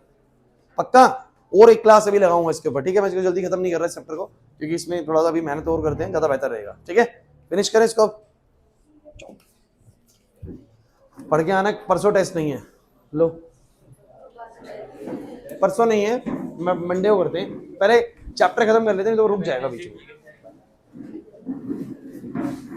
पक्का? और एक क्लास अभी लगाऊंगा इसके ऊपर, ठीक है। मैं इसको जल्दी खत्म नहीं कर रहा इस चैप्टर को, क्योंकि इसमें थोड़ा सा अभी मेहनत और करते हैं, ज्यादा बेहतर रहेगा, ठीक है। फिनिश करें इसको, पढ़ के आना, परसों टेस्ट नहीं है। लो परसों नहीं है, मंडे को करते हैं, पहले चैप्टर खत्म कर लेते हैं तो रुक जाएगा बीच में।